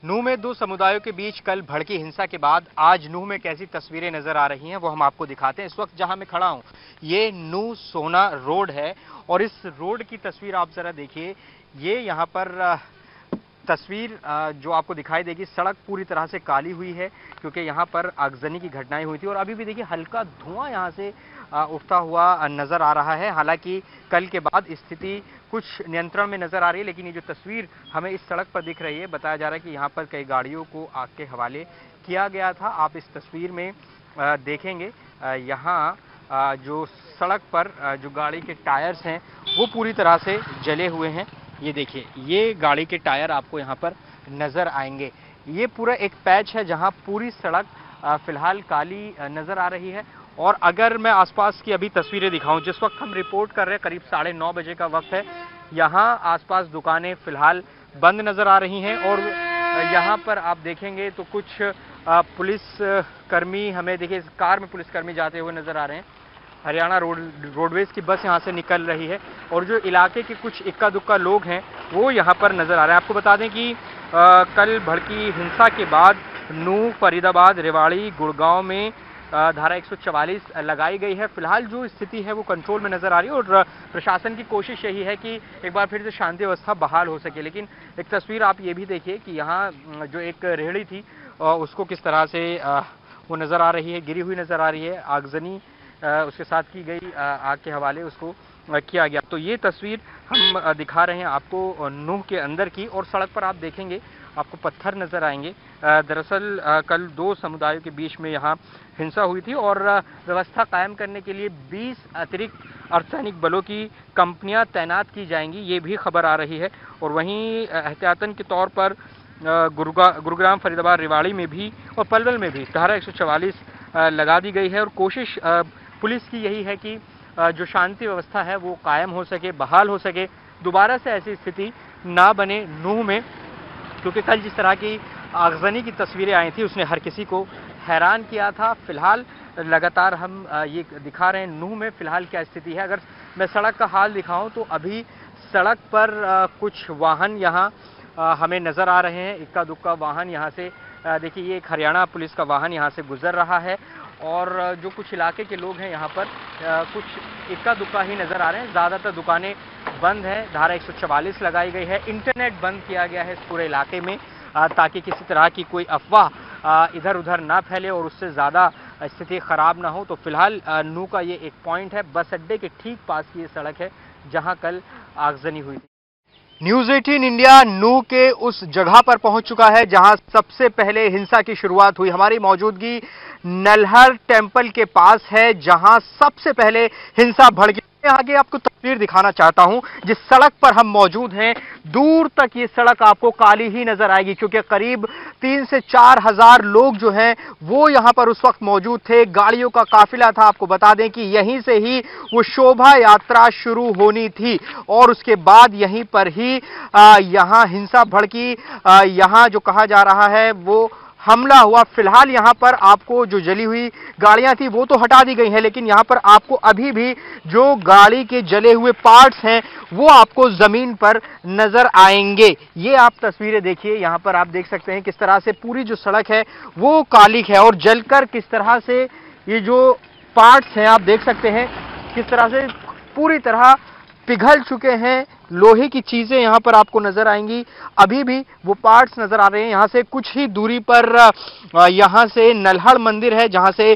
नूह में दो समुदायों के बीच कल भड़की हिंसा के बाद आज नूह में कैसी तस्वीरें नजर आ रही हैं वो हम आपको दिखाते हैं। इस वक्त जहां मैं खड़ा हूं ये नूह सोना रोड है और इस रोड की तस्वीर आप जरा देखिए। ये यहां पर तस्वीर जो आपको दिखाई देगी, सड़क पूरी तरह से काली हुई है क्योंकि यहाँ पर आगजनी की घटनाएं हुई थी और अभी भी देखिए हल्का धुआं यहाँ से उठता हुआ नजर आ रहा है। हालांकि कल के बाद स्थिति कुछ नियंत्रण में नजर आ रही है, लेकिन ये जो तस्वीर हमें इस सड़क पर दिख रही है, बताया जा रहा है कि यहाँ पर कई गाड़ियों को आग के हवाले किया गया था। आप इस तस्वीर में देखेंगे यहाँ जो सड़क पर जो गाड़ी के टायर्स हैं वो पूरी तरह से जले हुए हैं। ये देखिए, ये गाड़ी के टायर आपको यहाँ पर नजर आएंगे। ये पूरा एक पैच है जहाँ पूरी सड़क फिलहाल काली नजर आ रही है। और अगर मैं आसपास की अभी तस्वीरें दिखाऊं, जिस वक्त हम रिपोर्ट कर रहे हैं करीब 9:30 बजे का वक्त है, यहाँ आसपास दुकानें फिलहाल बंद नजर आ रही हैं और यहाँ पर आप देखेंगे तो कुछ पुलिस कर्मी, हमें देखिए कार में पुलिसकर्मी जाते हुए नजर आ रहे हैं। हरियाणा रोडवेज की बस यहाँ से निकल रही है और जो इलाके के कुछ इक्का दुक्का लोग हैं वो यहाँ पर नजर आ रहे हैं। आपको बता दें कि कल भड़की हिंसा के बाद नूह, फरीदाबाद, रेवाड़ी, गुड़गांव में धारा 144 लगाई गई है। फिलहाल जो स्थिति है वो कंट्रोल में नजर आ रही है और प्रशासन की कोशिश यही है कि एक बार फिर से शांति व्यवस्था बहाल हो सके। लेकिन एक तस्वीर आप ये भी देखिए कि यहाँ जो एक रेहड़ी थी उसको किस तरह से वो नजर आ रही है, गिरी हुई नजर आ रही है। आगजनी उसके साथ की गई, आग के हवाले उसको किया गया। तो ये तस्वीर हम दिखा रहे हैं आपको नूह के अंदर की, और सड़क पर आप देखेंगे आपको पत्थर नजर आएंगे। दरअसल कल दो समुदायों के बीच में यहाँ हिंसा हुई थी और व्यवस्था कायम करने के लिए 20 अतिरिक्त अर्धसैनिक बलों की कंपनियां तैनात की जाएंगी, ये भी खबर आ रही है। और वहीं एहतियातन के तौर पर गुरुग्राम, फरीदाबाद, रेवाड़ी में भी और पलवल में भी धारा 144 लगा दी गई है। और कोशिश पुलिस की यही है कि जो शांति व्यवस्था है वो कायम हो सके, बहाल हो सके, दोबारा से ऐसी स्थिति ना बने नूह में, क्योंकि कल जिस तरह की आगजनी की तस्वीरें आई थी उसने हर किसी को हैरान किया था। फिलहाल लगातार हम ये दिखा रहे हैं नूह में फिलहाल क्या स्थिति है। अगर मैं सड़क का हाल दिखाऊं तो अभी सड़क पर कुछ वाहन यहाँ हमें नजर आ रहे हैं, इक्का दुक्का वाहन यहाँ से देखिए, ये एक हरियाणा पुलिस का वाहन यहाँ से गुजर रहा है और जो कुछ इलाके के लोग हैं यहाँ पर कुछ इक्का दुक्का ही नजर आ रहे हैं। ज़्यादातर दुकानें बंद हैं, धारा 144 लगाई गई है, इंटरनेट बंद किया गया है इस पूरे इलाके में ताकि किसी तरह की कोई अफवाह इधर उधर ना फैले और उससे ज़्यादा स्थिति ख़राब ना हो। तो फिलहाल नूह का ये एक पॉइंट है, बस अड्डे के ठीक पास की ये सड़क है जहाँ कल आगजनी हुई थी। न्यूज़ 18 इंडिया नूह के उस जगह पर पहुंच चुका है जहां सबसे पहले हिंसा की शुरुआत हुई। हमारी मौजूदगी नल्हर टेंपल के पास है जहां सबसे पहले हिंसा भड़की। आगे आपको तस्वीर दिखाना चाहता हूं, जिस सड़क पर हम मौजूद हैं दूर तक ये सड़क आपको काली ही नजर आएगी क्योंकि करीब 3 से 4 हजार लोग जो हैं वो यहां पर उस वक्त मौजूद थे। गाड़ियों का काफिला था। आपको बता दें कि यहीं से ही वो शोभा यात्रा शुरू होनी थी और उसके बाद यहीं पर ही यहां हिंसा भड़की। यहां जो कहा जा रहा है वो हमला हुआ। फिलहाल यहां पर आपको जो जली हुई गाड़ियां थी वो तो हटा दी गई हैं, लेकिन यहां पर आपको अभी भी जो गाड़ी के जले हुए पार्ट्स हैं वो आपको जमीन पर नजर आएंगे। ये आप तस्वीरें देखिए, यहां पर आप देख सकते हैं किस तरह से पूरी जो सड़क है वो काली है और जलकर किस तरह से ये जो पार्ट्स हैं आप देख सकते हैं किस तरह से पूरी तरह पिघल चुके हैं। लोहे की चीजें यहां पर आपको नजर आएंगी, अभी भी वो पार्ट्स नजर आ रहे हैं। यहां से कुछ ही दूरी पर यहां से नल्हड़ मंदिर है जहां से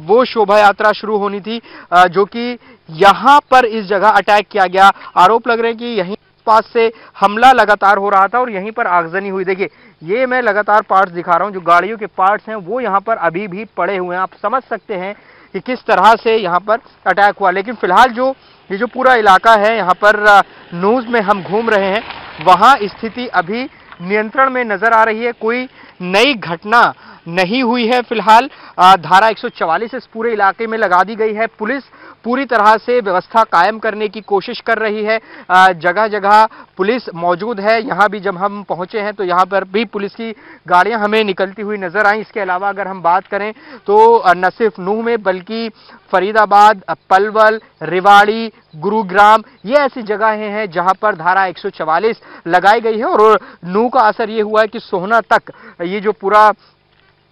वो शोभा यात्रा शुरू होनी थी, जो कि यहां पर इस जगह अटैक किया गया। आरोप लग रहे हैं कि यहीं पास से हमला लगातार हो रहा था और यहीं पर आगजनी हुई। देखिए, ये मैं लगातार पार्ट्स दिखा रहा हूं, जो गाड़ियों के पार्ट्स हैं वो यहां पर अभी भी पड़े हुए हैं। आप समझ सकते हैं कि किस तरह से यहां पर अटैक हुआ। लेकिन फिलहाल ये जो पूरा इलाका है यहाँ पर न्यूज़ में हम घूम रहे हैं, वहाँ स्थिति अभी नियंत्रण में नजर आ रही है। कोई नई घटना नहीं हुई है। फिलहाल धारा 144 इस पूरे इलाके में लगा दी गई है। पुलिस पूरी तरह से व्यवस्था कायम करने की कोशिश कर रही है। जगह जगह पुलिस मौजूद है। यहाँ भी जब हम पहुंचे हैं तो यहाँ पर भी पुलिस की गाड़ियां हमें निकलती हुई नजर आई। इसके अलावा अगर हम बात करें तो न सिर्फ नूह में बल्कि फरीदाबाद, पलवल, रेवाड़ी, गुरुग्राम ये ऐसी जगहें हैं जहां पर धारा 144 लगाई गई है। और नूह का असर ये हुआ है कि सोहना तक ये जो पूरा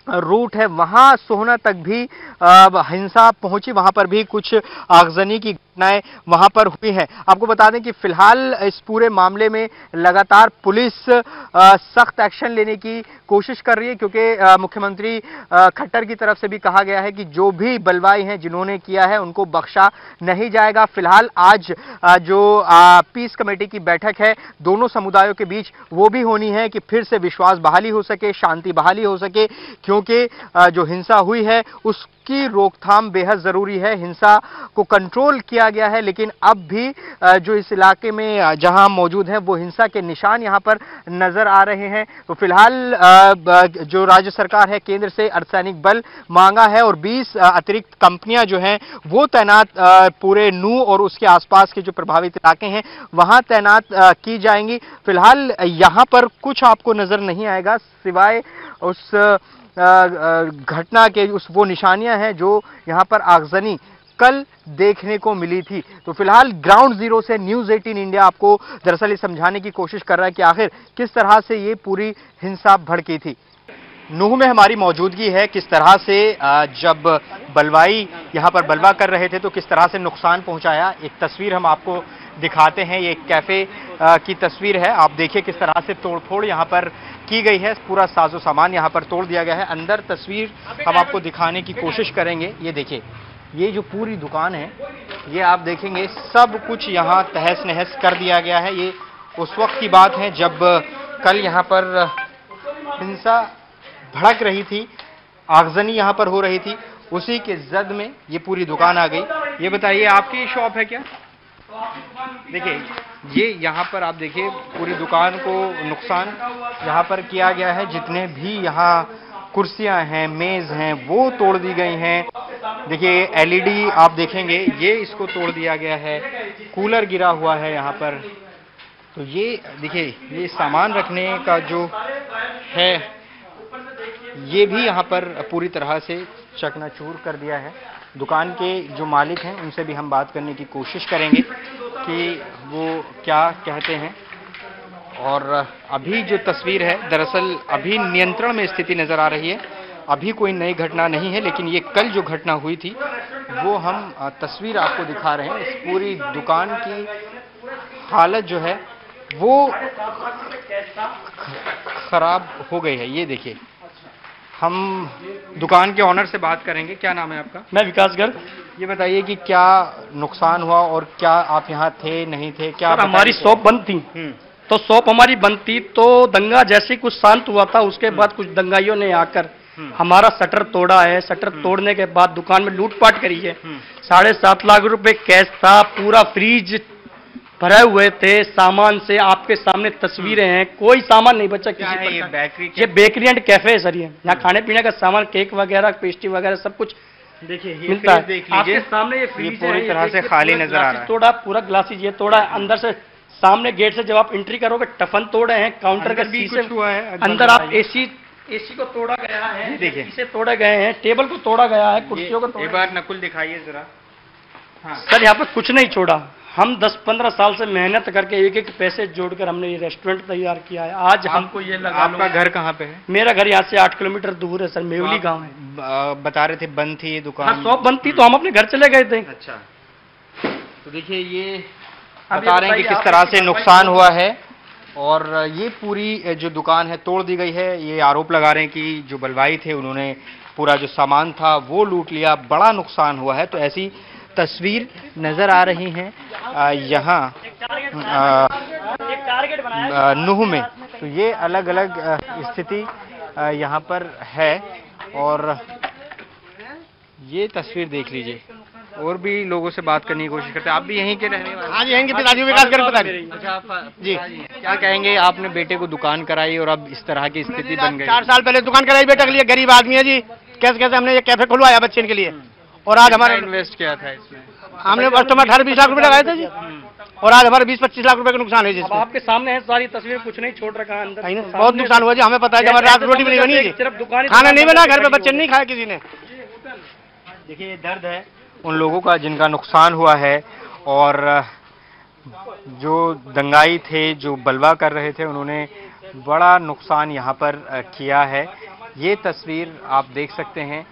रूट है वहां सोहना तक भी हिंसा पहुंची। वहां पर भी कुछ आगजनी की घटनाएं वहां पर हुई हैं। आपको बता दें कि फिलहाल इस पूरे मामले में लगातार पुलिस सख्त एक्शन लेने की कोशिश कर रही है, क्योंकि मुख्यमंत्री खट्टर की तरफ से भी कहा गया है कि जो भी बलवाई हैं जिन्होंने किया है उनको बख्शा नहीं जाएगा। फिलहाल आज जो पीस कमेटी की बैठक है दोनों समुदायों के बीच वो भी होनी है कि फिर से विश्वास बहाली हो सके, शांति बहाली हो सके, क्योंकि जो हिंसा हुई है उसकी रोकथाम बेहद जरूरी है। हिंसा को कंट्रोल किया गया है, लेकिन अब भी जो इस इलाके में जहां मौजूद हैं वो हिंसा के निशान यहां पर नजर आ रहे हैं। तो फिलहाल जो राज्य सरकार है केंद्र से अर्धसैनिक बल मांगा है और 20 अतिरिक्त कंपनियां जो हैं वो तैनात पूरे नूह और उसके आसपास के जो प्रभावित इलाके हैं वहां तैनात की जाएंगी। फिलहाल यहां पर कुछ आपको नजर नहीं आएगा सिवाय उस घटना के वो निशानियां हैं जो यहां पर आगजनी कल देखने को मिली थी। तो फिलहाल ग्राउंड जीरो से न्यूज़ 18 इंडिया आपको दरअसल ये समझाने की कोशिश कर रहा है कि आखिर किस तरह से ये पूरी हिंसा भड़की थी। नूह में हमारी मौजूदगी है, किस तरह से जब बलवाई यहाँ पर बलवा कर रहे थे तो किस तरह से नुकसान पहुंचाया। एक तस्वीर हम आपको दिखाते हैं, ये एक कैफे की तस्वीर है। आप देखिए किस तरह से तोड़फोड़ यहाँ पर की गई है, पूरा साजो सामान यहाँ पर तोड़ दिया गया है। अंदर तस्वीर हम आपको दिखाने की कोशिश करेंगे। ये देखिए, ये जो पूरी दुकान है ये आप देखेंगे सब कुछ यहाँ तहस नहस कर दिया गया है। ये उस वक्त की बात है जब कल यहाँ पर हिंसा भड़क रही थी, आगजनी यहाँ पर हो रही थी, उसी के जद में ये पूरी दुकान आ गई। ये बताइए आपकी शॉप है क्या? देखिए ये यहाँ पर आप देखिए पूरी दुकान को नुकसान यहाँ पर किया गया है। जितने भी यहाँ कुर्सियां हैं, मेज हैं, वो तोड़ दी गई हैं। देखिए एलईडी आप देखेंगे ये इसको तोड़ दिया गया है, कूलर गिरा हुआ है यहाँ पर। तो ये देखिए ये सामान रखने का जो है ये भी यहाँ पर पूरी तरह से चकनाचूर कर दिया है। दुकान के जो मालिक हैं उनसे भी हम बात करने की कोशिश करेंगे कि वो क्या कहते हैं। और अभी जो तस्वीर है दरअसल अभी नियंत्रण में स्थिति नजर आ रही है, अभी कोई नई घटना नहीं है, लेकिन ये कल जो घटना हुई थी वो हम तस्वीर आपको दिखा रहे हैं। इस पूरी दुकान की हालत जो है वो खराब हो गई है। ये देखिए, हम दुकान के ऑनर से बात करेंगे। क्या नाम है आपका? मैं विकास गर्ग। ये बताइए कि क्या नुकसान हुआ और क्या आप यहाँ थे नहीं थे? क्या हमारी शॉप बंद थी, तो शॉप हमारी बंद थी, तो दंगा जैसे कुछ शांत हुआ था उसके बाद कुछ दंगाइयों ने आकर हमारा शटर तोड़ा है। शटर तोड़ने के बाद दुकान में लूटपाट करी है। 7.5 लाख रुपए कैश था, पूरा फ्रीज भरे हुए थे सामान से। आपके सामने तस्वीरें हैं, कोई सामान नहीं बचा किसी प्रकार। ये बेकरी एंड कैफे है सर। ये यहाँ खाने पीने का सामान, केक वगैरह, पेस्ट्री वगैरह सब कुछ देखिए मिलता है। आपके सामने ये फ्रीज पूरी तरह से खाली नजर आ रहा है। तोड़ा पूरा ग्लासेज ये तोड़ा है। अंदर से सामने गेट से जब आप एंट्री करोगे टफन तोड़े हैं, काउंटर का शीशे हुआ है। अंदर आप एसी को तोड़ा गया है, देखिए शीशे तोड़े गए हैं, टेबल को तोड़ा गया है, कुर्सियों को तोड़ा। एक बार नकुल दिखाइए जरा। हाँ। सर यहाँ पे कुछ नहीं छोड़ा। हम 10-15 साल से मेहनत करके एक एक पैसे जोड़कर हमने ये रेस्टोरेंट तैयार किया है। आज हमको ये लगा। आपका घर कहाँ पे है? मेरा घर यहाँ से 8 किलोमीटर दूर है सर, मेवली गांव है। बता रहे थे बंद थी ये दुकान? हाँ, शॉप बंद थी तो हम अपने घर चले गए थे। अच्छा, तो देखिए ये बता रहे हैं कि किस तरह से नुकसान हुआ है और ये पूरी जो दुकान है तोड़ दी गई है। ये आरोप लगा रहे हैं कि जो बलवाई थे उन्होंने पूरा जो सामान था वो लूट लिया, बड़ा नुकसान हुआ है। तो ऐसी तस्वीर नजर आ रही हैं यहाँ नूह में। तो ये अलग अलग स्थिति यहाँ पर है और ये तस्वीर देख लीजिए। और भी लोगों से बात करने की कोशिश करते हैं। आप भी यहीं के रहने वाले? हाँ जी, यहीं के राजीव विकास गर्ग। अच्छा जी, क्या कहेंगे? आपने बेटे को दुकान कराई और अब इस तरह की स्थिति बन गई। 4 साल पहले दुकान कराई बेटे के लिए, गरीब आदमी है जी। कैसे कैसे हमने ये कैफे खुलवाया बच्चे के लिए। और आज हमारा इन्वेस्ट किया था इसमें? हमने वास्तव में 18-20 लाख रुपए लगाए थे जी, और आज हमारे 20-25 लाख रुपए का नुकसान है जी। अब आपके सामने है सारी तस्वीर, कुछ नहीं छोड़ रखा है अंदर। बहुत नुकसान हुआ जी, हमें पता है, हमारी रात रोटी भी नहीं बनी है जी, सिर्फ दुकान, खाना नहीं बना, घर पे बच्चे नहीं खाया किसी ने। देखिए ये दर्द है उन लोगों का जिनका नुकसान हुआ है, और जो दंगाई थे, जो बलवा कर रहे थे, उन्होंने बड़ा नुकसान यहाँ पर किया है। ये तस्वीर आप देख सकते हैं,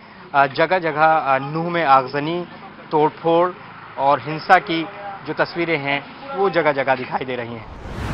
जगह जगह नूह में आगजनी, तोड़फोड़ और हिंसा की जो तस्वीरें हैं वो जगह जगह दिखाई दे रही हैं।